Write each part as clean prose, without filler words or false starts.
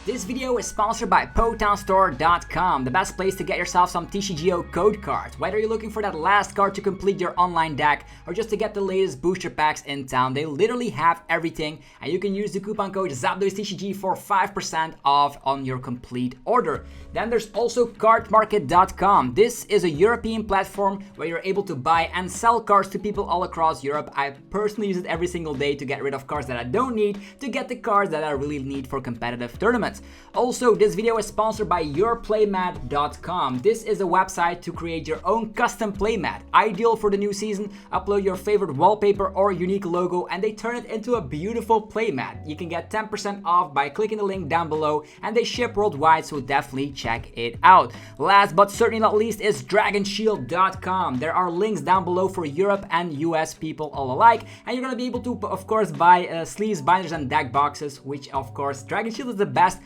This video is sponsored by PokemonStore.com, the best place to get yourself some TCGO code cards. Whether you're looking for that last card to complete your online deck or just to get the latest booster packs in town, they literally have everything, and you can use the coupon code ZAPDOSTCG for 5% off on your complete order. Then there's also Cardmarket.com. This is a European platform where you're able to buy and sell cards to people all across Europe. I personally use it every single day to get rid of cards that I don't need, to get the cards that I really need for competitive tournaments. Also, this video is sponsored by YourPlaymat.com. This is a website to create your own custom playmat. Ideal for the new season. Upload your favorite wallpaper or unique logo and they turn it into a beautiful playmat. You can get 10% off by clicking the link down below, and they ship worldwide, so definitely check it out. Last but certainly not least is DragonShield.com. There are links down below for Europe and US people all alike, and you're going to be able to, of course, buy sleeves, binders, and deck boxes, which, of course, Dragon Shield is the best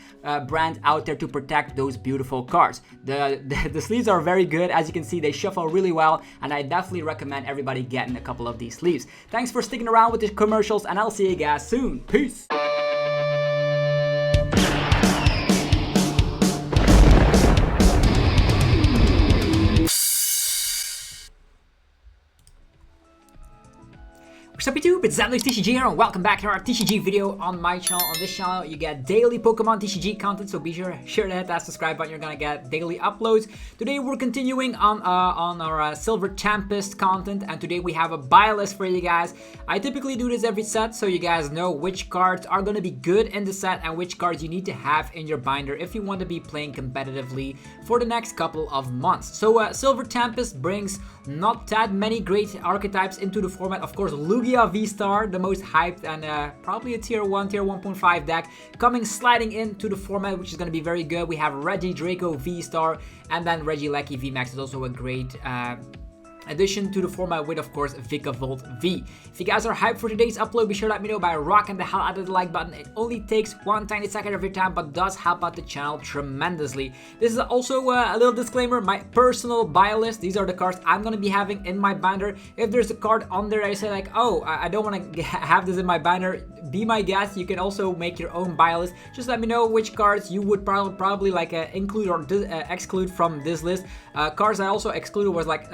brand out there to protect those beautiful cards. The sleeves are very good. As you can see, they shuffle really well, and I definitely recommend everybody getting a couple of these sleeves. Thanks for sticking around with the commercials, and I'll see you guys soon. Peace! What's up YouTube, it's ZAPDOSTCG here and welcome back to our TCG video on my channel. On this channel you get daily Pokemon TCG content, so be sure to hit that subscribe button. You're gonna get daily uploads. Today we're continuing on our Silver Tempest content, and today we have a buy list for you guys. I typically do this every set so you guys know which cards are gonna be good in the set and which cards you need to have in your binder if you want to be playing competitively for the next couple of months. So Silver Tempest brings not that many great archetypes into the format. Of course, Lugia VSTAR, the most hyped and probably a tier 1, tier 1.5 deck, sliding into the format, which is going to be very good. We have Regidrago VSTAR, and then Regieleki VMAX is also a great addition to the format with, of course, Vikavolt V. If you guys are hyped for today's upload, be sure to let me know by rocking the hell out of the like button. It only takes one tiny second of your time, but does help out the channel tremendously. This is also a little disclaimer, my personal buy list. These are the cards I'm going to be having in my binder. If there's a card on there I say like, oh, I don't want to have this in my binder, be my guest. You can also make your own buy list. Just let me know which cards you would probably like include or exclude from this list. Cards I also excluded was like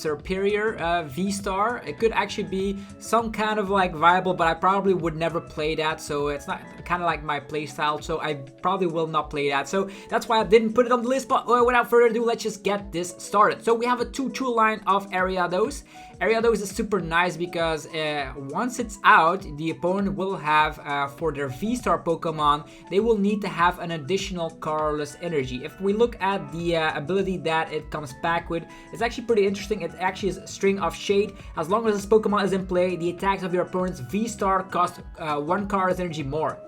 Superior V-Star. It could actually be some kind of like viable, but I probably would never play that, so it's not kind of like my playstyle, so I probably will not play that. So that's why I didn't put it on the list, but without further ado, let's just get this started. So we have a 2-2 line of Ariados. Ariados is super nice because once it's out, the opponent will have, for their V-Star Pokemon, they will need to have an additional colorless energy. If we look at the ability that it comes back with, it's actually pretty interesting. It actually is a String of Shade. As long as this Pokemon is in play, the attacks of your opponent's V-Star cost 1 colorless energy more.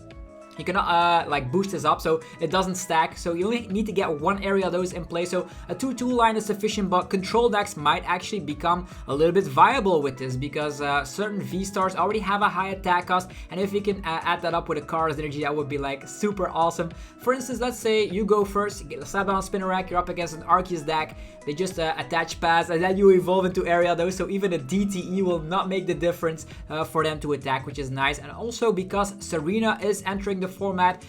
You cannot like boost this up, so it doesn't stack, so you only need to get one Ariados in play. So a 2-2 line is sufficient, but control decks might actually become a little bit viable with this, because certain V-Stars already have a high attack cost, and if you can add that up with a Cars energy, that would be like super awesome. For instance, let's say you go first, you slap down Spinarak, you're up against an Arceus deck, they just attach pass, and then you evolve into Ariados, so even a DTE will not make the difference for them to attack, which is nice. And also because Serena is entering the format,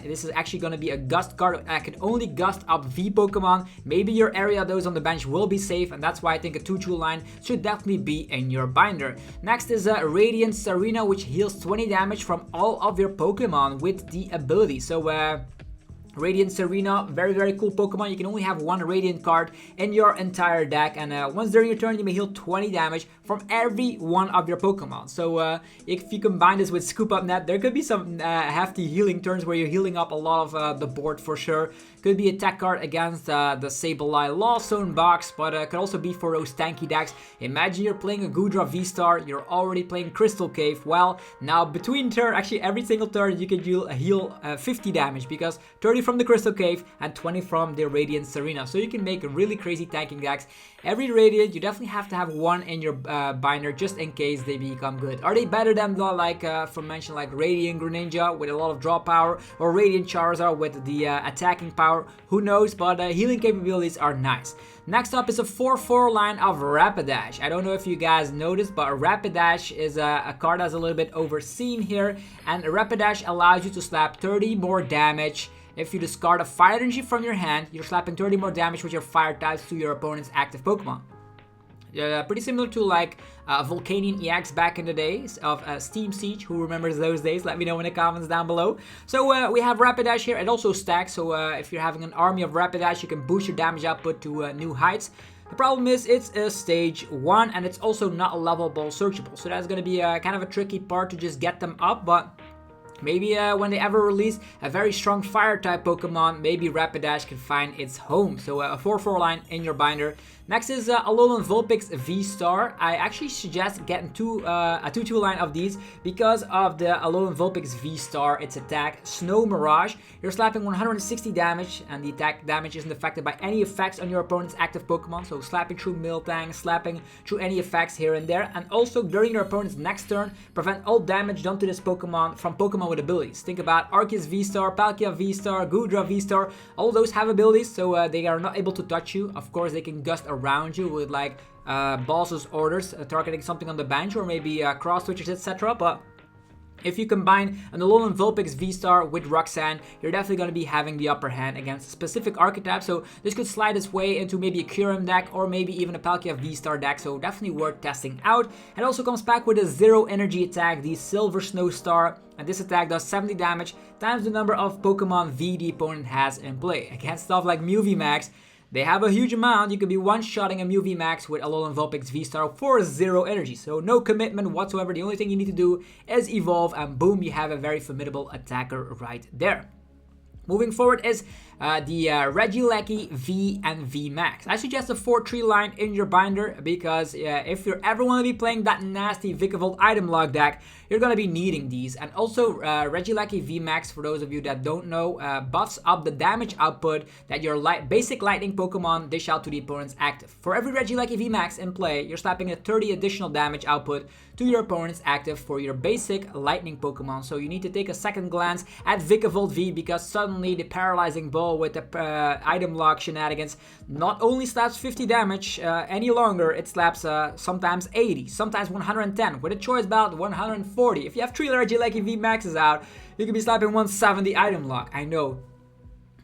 this is actually going to be a gust card. I can only gust up V Pokemon. Maybe your Ariados on the bench will be safe, and that's why I think a 2-2 line should definitely be in your binder. Next is Radiant Tsareena, which heals 20 damage from all of your Pokemon with the ability. So Radiant Serena, very cool Pokemon. You can only have one Radiant card in your entire deck, and once during your turn you may heal 20 damage from every one of your Pokemon. So if you combine this with Scoop Up Net, there could be some hefty healing turns where you're healing up a lot of the board for sure. Could be a tech card against the Sableye Lost Zone box, but could also be for those tanky decks. Imagine you're playing a Goodra V-Star, you're already playing Crystal Cave. Well, now between turn, actually every single turn, you could heal 50 damage, because 30 from the Crystal Cave and 20 from the Radiant Serena. So you can make really crazy tanking decks. Every Radiant, you definitely have to have one in your binder just in case they become good. Are they better than the, like, from mentioned, like Radiant Greninja with a lot of draw power, or Radiant Charizard with the attacking power? power, who knows, but healing capabilities are nice. Next up is a 4/4 line of Rapidash. I don't know if you guys noticed, but Rapidash is a card that's a little bit overseen here, and Rapidash allows you to slap 30 more damage. If you discard a fire energy from your hand, you're slapping 30 more damage with your fire types to your opponent's active Pokemon. Pretty similar to like Volcanion EX back in the days of Steam Siege. Who remembers those days? Let me know in the comments down below. So we have Rapidash here. It also stacks, so if you're having an army of Rapidash, you can boost your damage output to new heights. The problem is it's a stage 1 and it's also not levelable searchable. So that's going to be kind of a tricky part to just get them up, but maybe when they ever release a very strong fire type Pokemon, maybe Rapidash can find its home. So a 4/4 line in your binder. Next is Alolan Vulpix V-Star. I actually suggest getting a 2/2 line of these because of the Alolan Vulpix V-Star. Its attack, Snow Mirage. You're slapping 160 damage, and the attack damage isn't affected by any effects on your opponent's active Pokemon. So slapping through Miltank, slapping through any effects here and there. And also during your opponent's next turn, prevent all damage done to this Pokemon from Pokemon with abilities. Think about Arceus V-Star, Palkia V-Star, Goodra V-Star. All those have abilities, so they are not able to touch you. Of course, they can gust around you with like boss's orders, targeting something on the bench or maybe cross switches, etc. But if you combine an Alolan Vulpix V-Star with Roxanne, you're definitely going to be having the upper hand against a specific archetype. So this could slide its way into maybe a Kyurem deck or maybe even a Palkia V-Star deck. So definitely worth testing out. It also comes back with a 0 energy attack, the Silver Snowstar. And this attack does 70 damage times the number of Pokemon V the opponent has in play. Against stuff like Mew VMAX, they have a huge amount. You could be one-shotting a Mew VMAX with Alolan Vulpix V-Star for 0 energy. So no commitment whatsoever. The only thing you need to do is evolve and boom, you have a very formidable attacker right there. Moving forward is the Regieleki V and VMAX. I suggest a 4/3 line in your binder because if you ever want to be playing that nasty Vikavolt item log deck, you're going to be needing these. And also Regieleki VMAX, for those of you that don't know, buffs up the damage output that your basic lightning Pokemon dish out to the opponent's active. For every Regieleki VMAX in play, you're slapping a 30 additional damage output to your opponent's active for your basic lightning Pokemon. So you need to take a second glance at Vikavolt V because suddenly the paralyzing ball with the item lock shenanigans not only slaps 50 damage any longer, it slaps sometimes 80, sometimes 110, with a choice about 140. If you have 3 Regieleki VMAXs out, you can be slapping 170 item lock. I know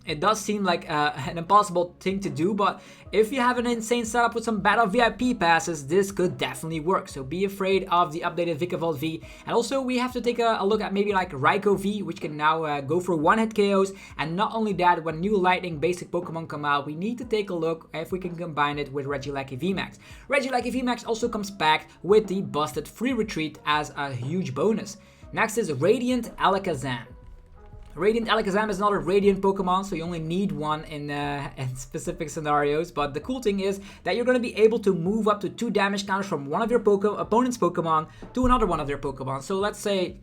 it does seem like an impossible thing to do, but if you have an insane setup with some battle VIP passes, this could definitely work. So be afraid of the updated Vikavolt V. And also we have to take a look at maybe like Raikou V, which can now go for one-hit KOs. And not only that, when new lightning basic Pokemon come out, we need to take a look if we can combine it with Regieleki VMAX. Regieleki VMAX also comes back with the busted free retreat as a huge bonus. Next is Radiant Alakazam. Radiant Alakazam is not a Radiant Pokemon, so you only need one in specific scenarios. But the cool thing is that you're going to be able to move up to 2 damage counters from one of your opponent's Pokemon to another one of their Pokemon. So let's say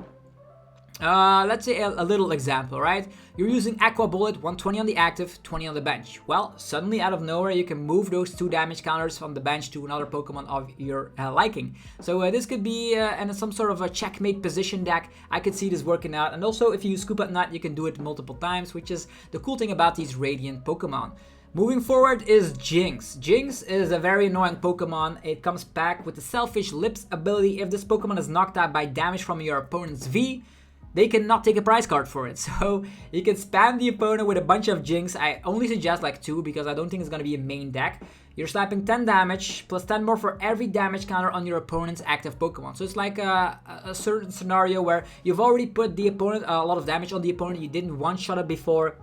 a little example, right? You're using Aqua Bullet, 120 on the active, 20 on the bench. Well, suddenly out of nowhere, you can move those 2 damage counters from the bench to another Pokemon of your liking. So this could be in some sort of a checkmate position deck. I could see this working out. And also, if you use Scoop at Nut, you can do it multiple times, which is the cool thing about these Radiant Pokemon. Moving forward is Jynx. Jynx is a very annoying Pokemon. It comes back with the Selfish Lips ability. If this Pokemon is knocked out by damage from your opponent's V, they cannot take a prize card for it. So you can spam the opponent with a bunch of Jynx. I only suggest like 2 because I don't think it's going to be a main deck. You're slapping 10 damage plus 10 more for every damage counter on your opponent's active Pokemon. So it's like a certain scenario where you've already put the opponent a lot of damage on the opponent. You didn't one-shot it before.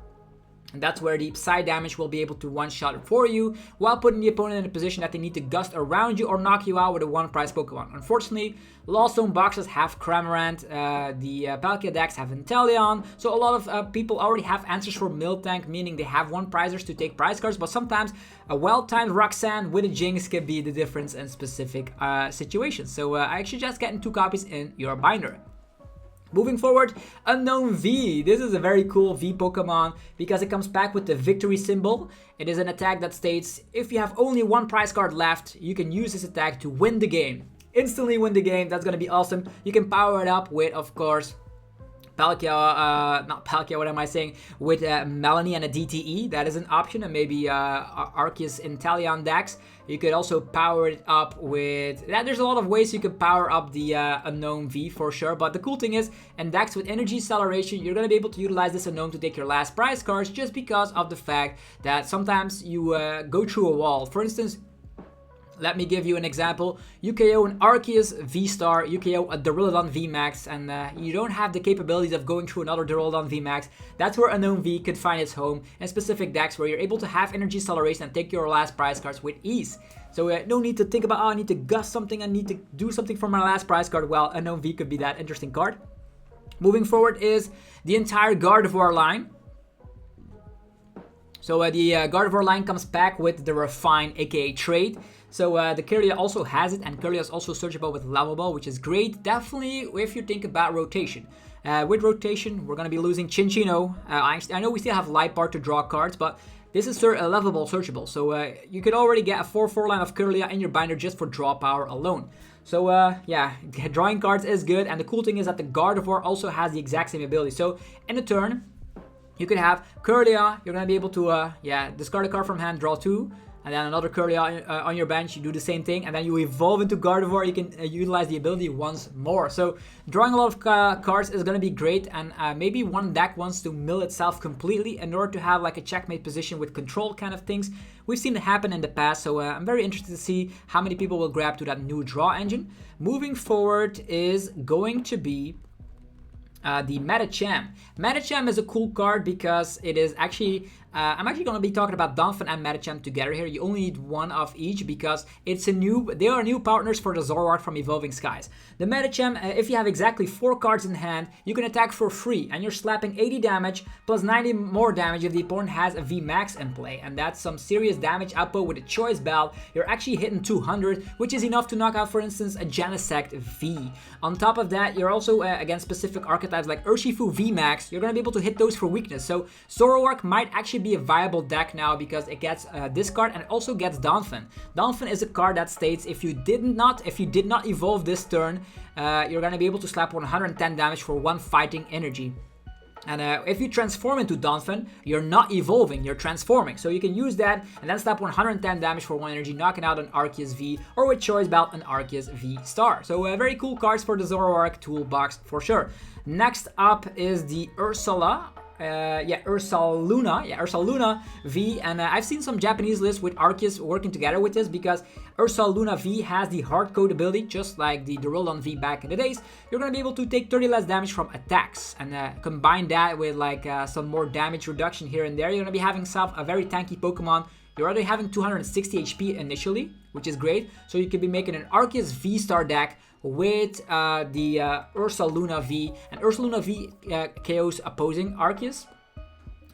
And that's where the Psy damage will be able to one-shot it for you while putting the opponent in a position that they need to gust around you or knock you out with a one-prize Pokemon. Unfortunately, Lost Zone boxes have Cramorant, the Palkia decks have Inteleon, so a lot of people already have answers for Miltank, meaning they have one-prizers to take prize cards, but sometimes a well-timed Roxanne with a Jynx can be the difference in specific situations. So I suggest getting 2 copies in your binder. Moving forward, Unown V. This is a very cool V Pokemon because it comes back with the victory symbol. It is an attack that states, if you have only 1 prize card left, you can use this attack to win the game. Instantly win the game. That's going to be awesome. You can power it up with, of course, Palkia, not Palkia, what am I saying? With Melanie and a DTE, that is an option, and maybe Arceus Inteleon decks. You could also power it up with... There's a lot of ways you could power up the Unown V for sure, but the cool thing is, in decks with energy acceleration, you're going to be able to utilize this Unown to take your last prize cards just because of the fact that sometimes you go through a wall. For instance, let me give you an example. You KO an Arceus VSTAR, you KO a Alolan VMAX, and you don't have the capabilities of going through another Alolan VMAX. That's where Unown V could find its home in specific decks where you're able to have energy acceleration and take your last prize cards with ease. So no need to think about, oh, I need to gust something, I need to do something for my last prize card. Well, Unown V could be that interesting card. Moving forward is the entire Gardevoir line. So the Gardevoir line comes back with the Refine, aka Trade. So the Kirlia also has it, and Kirlia is also searchable with Level Ball, which is great. Definitely if you think about rotation. With rotation, we're going to be losing Chinchino. I know we still have Light Bar to draw cards, but this is a Level Ball searchable. So you could already get a 4/4 line of Kirlia in your binder just for draw power alone. So yeah, drawing cards is good, and the cool thing is that the Gardevoir also has the exact same ability. So in a turn, you could have Kirlia, you're going to be able to discard a card from hand, draw 2. And then another Kirlia on your bench, you do the same thing, and then you evolve into Gardevoir, you can utilize the ability once more. So drawing a lot of cards is going to be great, and maybe one deck wants to mill itself completely in order to have like a checkmate position with control kind of things. We've seen it happen in the past, so I'm very interested to see how many people will grab to that new draw engine. Moving forward is going to be the Medicham. Medicham is a cool card because it is actually... I'm actually going to be talking about Donphan and Medicham together here. You only need one of each because they are new partners for the Zoroark from Evolving Skies. The Medicham, if you have exactly 4 cards in hand, you can attack for free, and you're slapping 80 damage plus 90 more damage if the opponent has a VMAX in play, and that's some serious damage output with a Choice Belt. You're actually hitting 200, which is enough to knock out, for instance, a Genesect V. On top of that, you're also against specific archetypes like Urshifu VMAX, you're going to be able to hit those for weakness. So Zoroark might actually be a viable deck now because it gets this card, and it also gets Donphan. Donphan is a card that states if you did not evolve this turn, you're going to be able to slap 110 damage for 1 fighting energy. And if you transform into Donphan, you're not evolving, you're transforming. So you can use that and then slap 110 damage for 1 energy, knocking out an Arceus V, or with Choice Belt, an Arceus VSTAR. So very cool cards for the Zoroark toolbox for sure. Next up is the Ursaluna V, and I've seen some Japanese lists with Arceus working together with this because Ursaluna V has the hard code ability, just like the Alolan V back in the days. You're going to be able to take 30 less damage from attacks, and combine that with like some more damage reduction here and there. You're going to be having yourself a very tanky Pokemon. You're already having 260 HP initially, which is great. So you could be making an Arceus V-Star deck with the Ursaluna V, and Ursaluna V KOs opposing Arceus.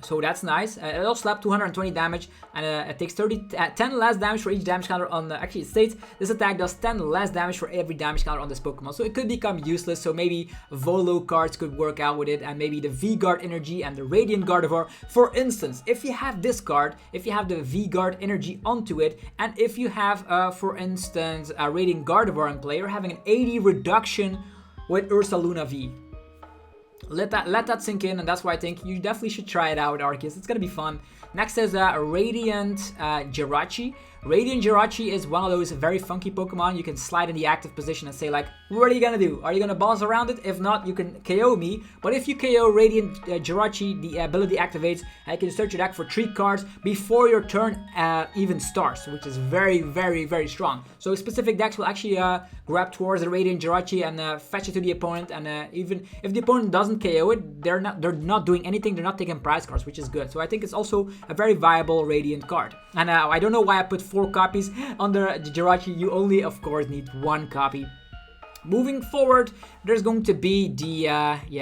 So that's nice. It'll slap 220 damage, and it takes 10 less damage for each damage counter on actually it states this attack does 10 less damage for every damage counter on this Pokemon. So it could become useless, so maybe Volo cards could work out with it, and maybe the V-Guard Energy and the Radiant Gardevoir. For instance, if you have this card, if you have the V-Guard Energy onto it, and if you have, for instance, a Radiant Gardevoir in play, you're having an 80 reduction with Ursaluna V. Let that sink in, and that's why I think you definitely should try it out with Arceus. It's gonna be fun. Next is Radiant Jirachi. Radiant Jirachi is one of those very funky Pokemon. You can slide in the active position and say like, what are you gonna do? Are you gonna boss around it? If not, you can KO me. But if you KO Radiant Jirachi, the ability activates, and you can search your deck for 3 cards before your turn even starts, which is very, very, very strong. So specific decks will actually grab towards the Radiant Jirachi and fetch it to the opponent. And even if the opponent doesn't KO it, they're not doing anything. They're not taking prize cards, which is good. So I think it's also a very viable Radiant card. And I don't know why I put 4 copies under Jirachi. You only, of course, need 1 copy. Moving forward, there's going to be the,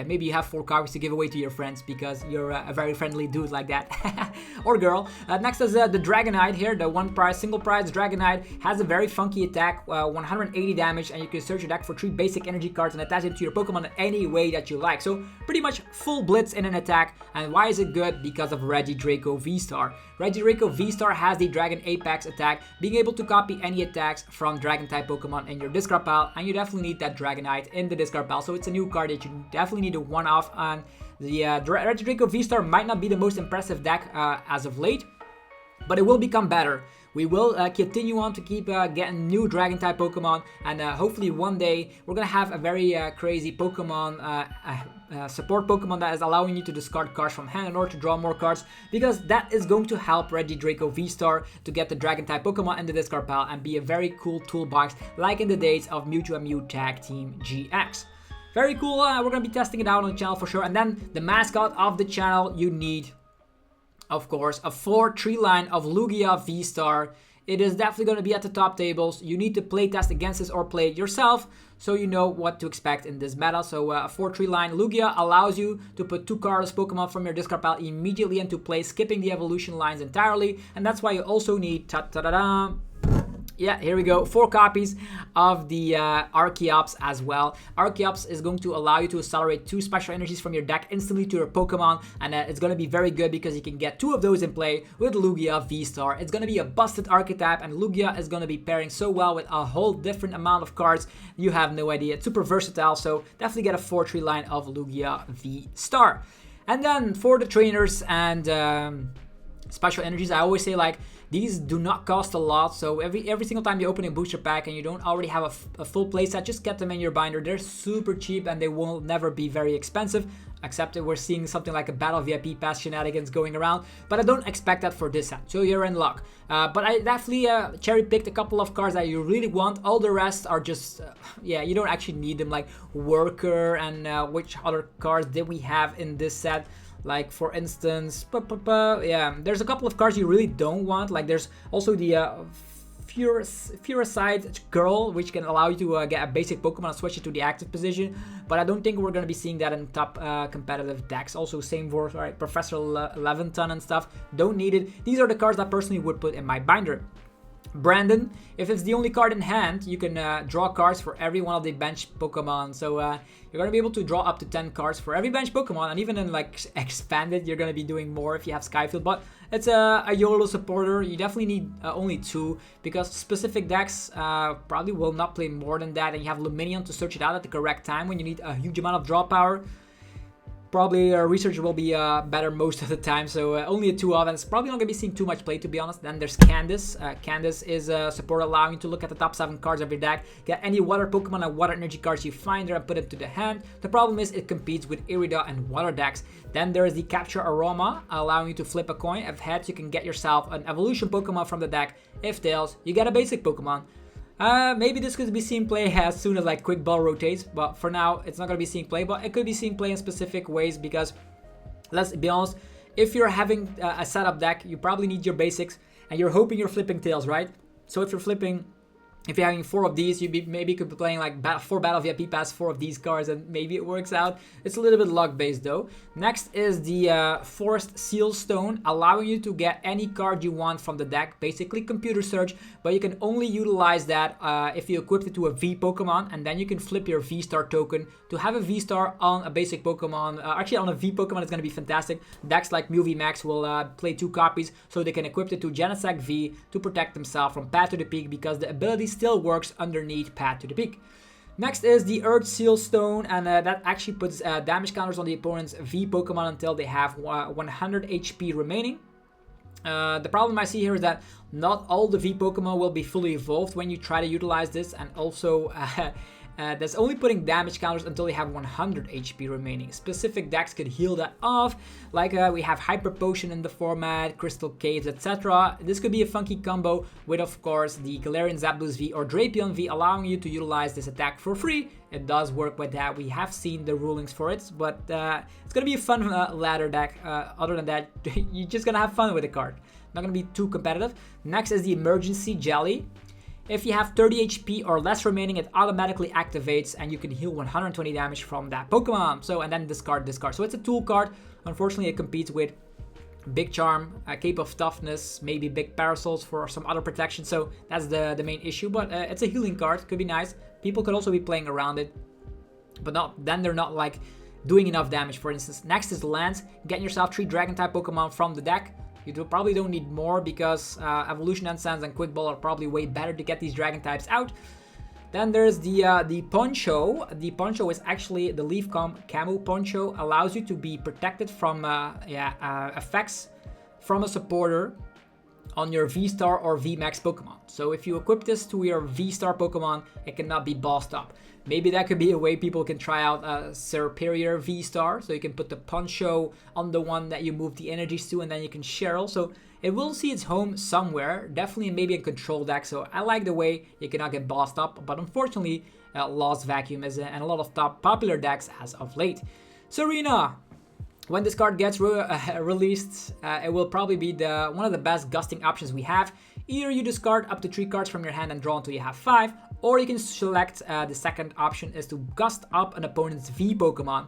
maybe you have 4 copies to give away to your friends because you're a very friendly dude like that. Or girl. Next is the Dragonite here, the single prize Dragonite. Has a very funky attack, 180 damage, and you can search your deck for 3 basic energy cards and attach it to your Pokemon in any way that you like. So pretty much full blitz in an attack. And why is it good? Because of Regidrago VSTAR. Regidrago VSTAR has the Dragon Apex attack, being able to copy any attacks from Dragon-type Pokemon in your discard pile, and you definitely need need that Dragonite in the discard pile. So it's a new card that you definitely need to one-off on. The Regidrago VSTAR might not be the most impressive deck as of late, but it will become better. We will continue on to keep getting new Dragon-type Pokemon, and hopefully one day we're gonna have a very crazy Pokemon support Pokemon that is allowing you to discard cards from hand in order to draw more cards, because that is going to help Regidrago VSTAR to get the Dragon-type Pokemon in the discard pile and be a very cool toolbox, like in the days of Mewtwo and Mew Tag Team GX. Very cool. We're gonna be testing it out on the channel for sure. And then the mascot of the channel, you need, of course, a 4-tree line of Lugia VSTAR. It is definitely going to be at the top tables. You need to play test against this or play it yourself, so you know what to expect in this meta. So a 4-tree line Lugia allows you to put 2 cardless Pokemon from your discard pile immediately into play, skipping the evolution lines entirely. And that's why you also need yeah, here we go, 4 copies of the Archeops as well. Archeops is going to allow you to accelerate 2 special energies from your deck instantly to your Pokemon, and it's going to be very good because you can get 2 of those in play with Lugia VSTAR. It's going to be a busted archetype, and Lugia is going to be pairing so well with a whole different amount of cards. You have no idea. It's super versatile, so definitely get a 4-tree line of Lugia VSTAR. And then for the trainers and special energies, I always say, like, these do not cost a lot, so every single time you open a booster pack and you don't already have a full playset, just get them in your binder. They're super cheap and they will never be very expensive, except that we're seeing something like a Battle VIP Pass shenanigans going around, but I don't expect that for this set, so you're in luck. But I definitely cherry-picked a couple of cards that you really want. All the rest are just, yeah, you don't actually need them, like Worker and which other cards did we have in this set? Like, for instance, yeah, there's a couple of cards you really don't want. Like, there's also the Furicide Girl, which can allow you to get a basic Pokemon and switch it to the active position. But I don't think we're going to be seeing that in top competitive decks. Also, same for Professor Leventon and stuff. Don't need it. These are the cards I personally would put in my binder. Brandon, if it's the only card in hand, you can draw cards for every one of the bench Pokemon. So you're going to be able to draw up to 10 cards for every bench Pokemon. And even in like expanded, you're going to be doing more if you have Skyfield. But it's a YOLO supporter. You definitely need only 2, because specific decks probably will not play more than that. And you have Luminion to search it out at the correct time when you need a huge amount of draw power. Probably research will be better most of the time, so only a 2 of, and it's probably not going to be seeing too much play, to be honest. Then there's Candace. Candace is a support allowing you to look at the top 7 cards of your deck, get any water Pokemon and water energy cards you find there and put them to the hand. The problem is it competes with Irida and water decks. Then there is the Capture Aroma, allowing you to flip a coin. If heads, you can get yourself an evolution Pokemon from the deck. If tails, you get a basic Pokemon. Maybe this could be seeing play as soon as like Quick Ball rotates, but for now it's not going to be seeing play, but it could be seeing play in specific ways, because let's be honest, if you're having a setup deck, you probably need your basics and you're hoping you're flipping tails, right? So if you're having 4 of these, you maybe could be playing like 4 Battle VIP Pass, 4 of these cards, and maybe it works out. It's a little bit luck based though. Next is the Forest Seal Stone, allowing you to get any card you want from the deck, basically computer search, but you can only utilize that if you equip it to a V Pokemon, and then you can flip your V-Star token to have a V-Star on a basic Pokemon. Actually, on a V Pokemon, it's going to be fantastic. Decks like Mew VMAX will play 2 copies, so they can equip it to Genesect V to protect themselves from Path to the Peak, because the ability still works underneath Path to the Peak. Next is the Earth Seal Stone, and that actually puts damage counters on the opponent's V Pokemon until they have 100 HP remaining. The problem I see here is that not all the V Pokemon will be fully evolved when you try to utilize this, and also that's only putting damage counters until they have 100 HP remaining. Specific decks could heal that off, like we have Hyper Potion in the format, Crystal Caves, etc. This could be a funky combo with, of course, the Galarian Zapdos V or Drapion V, allowing you to utilize this attack for free. It does work with that. We have seen the rulings for it, but it's going to be a fun ladder deck. Other than that, you're just going to have fun with the card. Not going to be too competitive. Next is the Emergency Jelly. If you have 30 HP or less remaining, it automatically activates and you can heal 120 damage from that Pokemon. So, and then discard. So it's a tool card. Unfortunately, it competes with Big Charm, Cape of Toughness, maybe Big Parasols for some other protection. So that's the main issue, but it's a healing card. Could be nice. People could also be playing around it, but then they're not like doing enough damage, for instance. Next is Lance. Getting yourself 3 Dragon-type Pokemon from the deck. You probably don't need more, because Evolution Ensigns and Quick Ball are probably way better to get these Dragon types out. Then there's the poncho. The poncho is actually the leaf camo poncho, allows you to be protected from effects from a supporter on your V-Star or VMAX Pokemon. So if you equip this to your V-Star Pokemon, it cannot be bossed up. Maybe that could be a way people can try out a superior V-Star. So you can put the poncho on the one that you move the energies to, and then you can Cheryl. So it will see its home somewhere, definitely maybe in control deck. So I like the way you cannot get bossed up, but unfortunately, Lost Vacuum is in a lot of top popular decks as of late. Serena. When this card gets released, it will probably be one of the best gusting options we have. Either you discard up to 3 cards from your hand and draw until you have 5, or you can select the second option is to gust up an opponent's V Pokemon.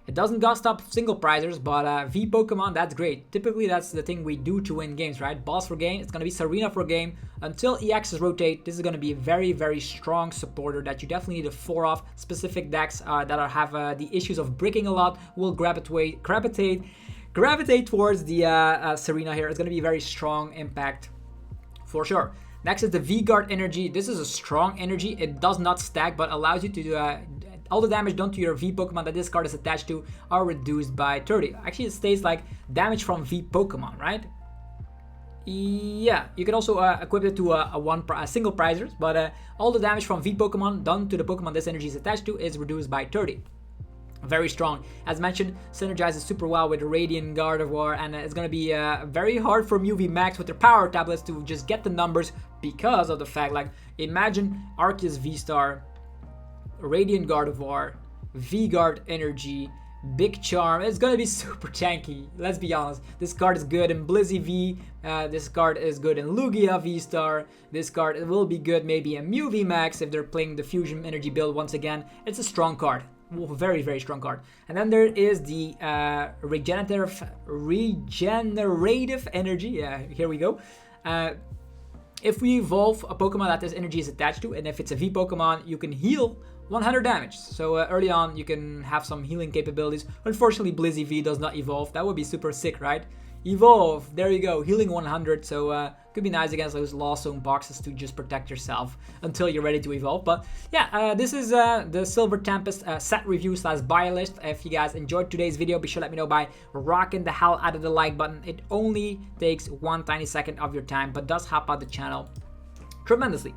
It doesn't gust up single prizers, but V Pokemon, that's great. Typically, that's the thing we do to win games, right? Boss for game, it's going to be Serena for game. Until EXs rotate, this is going to be a very, very strong supporter that you definitely need to 4-off. Specific decks that have the issues of bricking a lot will gravitate towards the Serena here. It's going to be a very strong impact for sure. Next is the V-Guard energy. This is a strong energy. It does not stack, but allows you to all the damage done to your V Pokemon that this card is attached to are reduced by 30. Actually, it states like damage from V Pokemon, right? Yeah, you can also equip it to a single prizers, but all the damage from V Pokemon done to the Pokemon this energy is attached to is reduced by 30. Very strong. As mentioned, synergizes super well with Radiant Gardevoir, and it's going to be very hard for UV Max with their power tablets to just get the numbers because of the fact, like, imagine Arceus V-Star, Radiant Gardevoir, V-Guard Energy, Big Charm. It's gonna be super tanky, let's be honest. This card is good in Blizzy V, this card is good in Lugia VSTAR, this card will be good maybe in Mew VMAX if they're playing the Fusion Energy build once again. It's a strong card, very, very strong card. And then there is the Regenerative Energy, yeah, here we go. If we evolve a Pokemon that this energy is attached to, and if it's a V Pokemon, you can heal 100 damage. So early on, you can have some healing capabilities. Unfortunately, Blizzy V does not evolve. That would be super sick, right? Evolve. There you go. Healing 100. So could be nice against those Lost Zone boxes to just protect yourself until you're ready to evolve. But yeah, this is the Silver Tempest set review / buy list. If you guys enjoyed today's video, be sure to let me know by rocking the hell out of the like button. It only takes 1 tiny second of your time, but does help out the channel tremendously.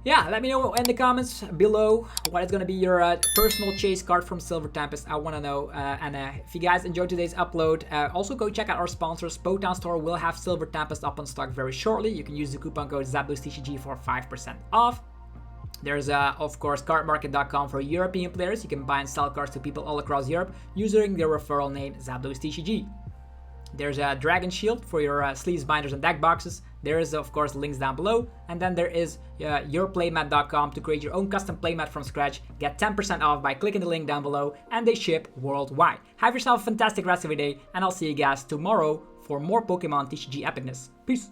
Yeah, let me know in the comments below what is going to be your personal chase card from Silver Tempest. I want to know. And if you guys enjoyed today's upload, also go check out our sponsors. Potown Store will have Silver Tempest up on stock very shortly. You can use the coupon code ZapdosTCG for 5% off. There's, of course, cardmarket.com for European players. You can buy and sell cards to people all across Europe using their referral name, ZapdosTCG. There's a Dragon Shield for your sleeves, binders, and deck boxes. There is, of course, links down below. And then there is yourplaymat.com to create your own custom playmat from scratch. Get 10% off by clicking the link down below, and they ship worldwide. Have yourself a fantastic rest of your day, and I'll see you guys tomorrow for more Pokemon TCG epicness. Peace!